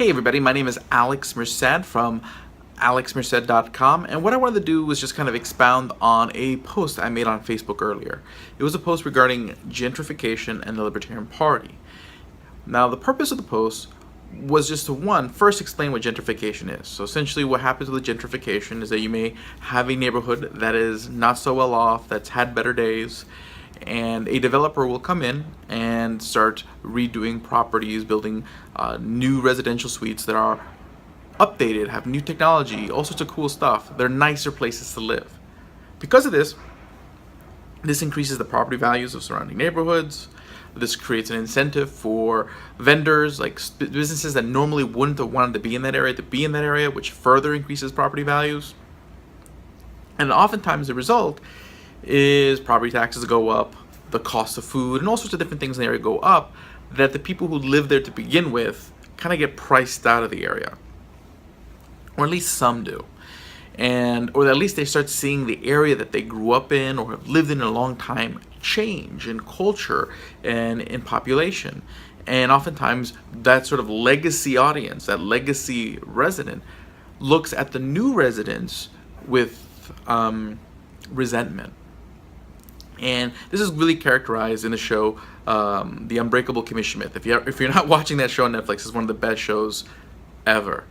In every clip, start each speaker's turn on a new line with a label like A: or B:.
A: Hey everybody, my name is Alex Merced from alexmerced.com, and what I wanted to do was just kind of expound on a post I made on Facebook earlier. It was a post regarding gentrification and the Libertarian Party. Now, the purpose of the post was just to, first explain what gentrification is. So essentially what happens with gentrification is that you may have a neighborhood that is not so well off, that's had better days, and a developer will come in and start redoing properties, building new residential suites that are updated, have new technology, all sorts of cool stuff. They're nicer places to live. Because of this increases the property values of surrounding neighborhoods. This creates an incentive for vendors, like businesses that normally wouldn't have wanted to be in that area, which further increases property values. And oftentimes the result is property taxes go up, the cost of food, and all sorts of different things in the area go up, that the people who live there to begin with kind of get priced out of the area. Or at least some do. Or at least they start seeing the area that they grew up in or have lived in a long time change in culture and in population. And oftentimes that sort of legacy audience, that legacy resident, looks at the new residents with resentment. And this is really characterized in the show, The Unbreakable Kimmy Schmidt. If you're not watching that show on Netflix, it's one of the best shows ever.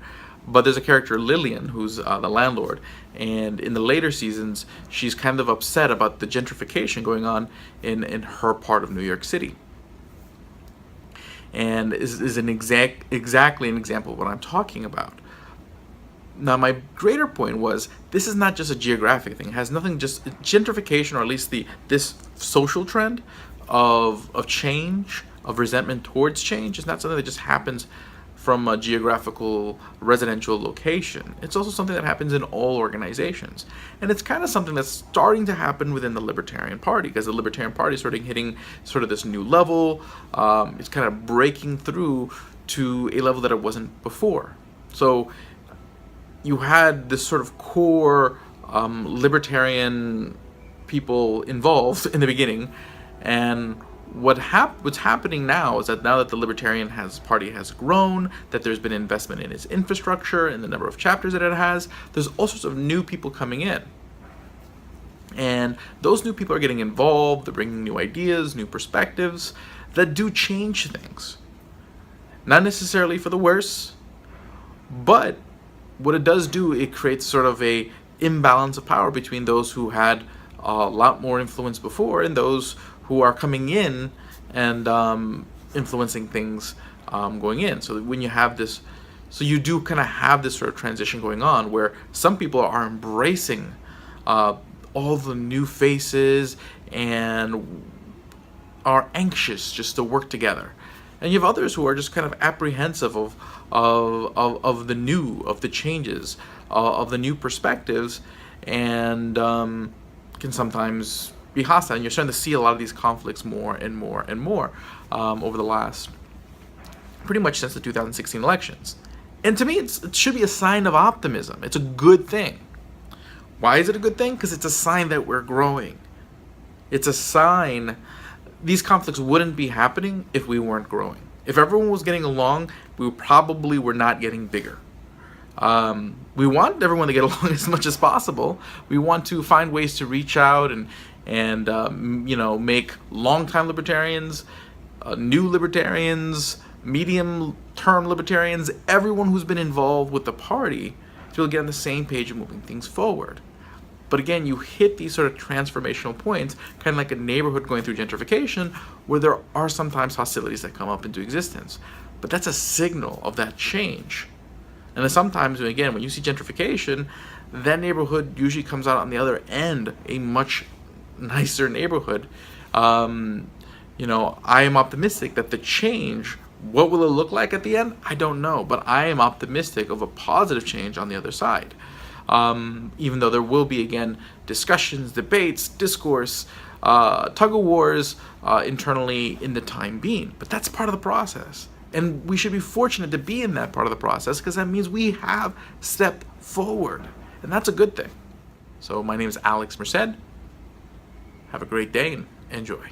A: But there's a character, Lillian, who's the landlord, and in the later seasons, she's kind of upset about the gentrification going on in her part of New York City. And is exactly an example of what I'm talking about. Now, my greater point was, this is not just a geographic thing. It has nothing, just gentrification, or at least this social trend of change, of resentment towards change, is not something that just happens from a geographical residential location. It's also something that happens in all organizations. And it's kind of something that's starting to happen within the Libertarian Party, because the Libertarian Party is hitting this new level. It's kind of breaking through to a level that it wasn't before. So you had this sort of core libertarian people involved in the beginning, and what's happening now is that now that the Libertarian Party has grown, that there's been investment in its infrastructure and the number of chapters that it has, there's all sorts of new people coming in. And those new people are getting involved, they're bringing new ideas, new perspectives that do change things. Not necessarily for the worse, but what it does do, it creates sort of a imbalance of power between those who had a lot more influence before and those who are coming in and influencing things going in. So when you have this, so you do kind of have this sort of transition going on where some people are embracing all the new faces and are anxious just to work together. And you have others who are just kind of apprehensive of the new, of the changes, of the new perspectives, and can sometimes be hostile. And you're starting to see a lot of these conflicts more and more and more over the last, pretty much since the 2016 elections. And to me, it should be a sign of optimism. It's a good thing. Why is it a good thing? Because it's a sign that we're growing. It's a sign. These conflicts wouldn't be happening if we weren't growing. If everyone was getting along, we probably were not getting bigger. We want everyone to get along as much as possible. We want to find ways to reach out and make long-time libertarians, new libertarians, medium-term libertarians, everyone who's been involved with the party to get on the same page of moving things forward. But again, you hit these sort of transformational points, kind of like a neighborhood going through gentrification, where there are sometimes hostilities that come up into existence. But that's a signal of that change. And then sometimes, again, when you see gentrification, that neighborhood usually comes out on the other end, a much nicer neighborhood. I am optimistic that the change, what will it look like at the end? I don't know, but I am optimistic of a positive change on the other side. Even though there will be, again, discussions, debates, discourse, tug-of-wars internally in the time being. But that's part of the process. And we should be fortunate to be in that part of the process, because that means we have stepped forward. And that's a good thing. So my name is Alex Merced. Have a great day and enjoy.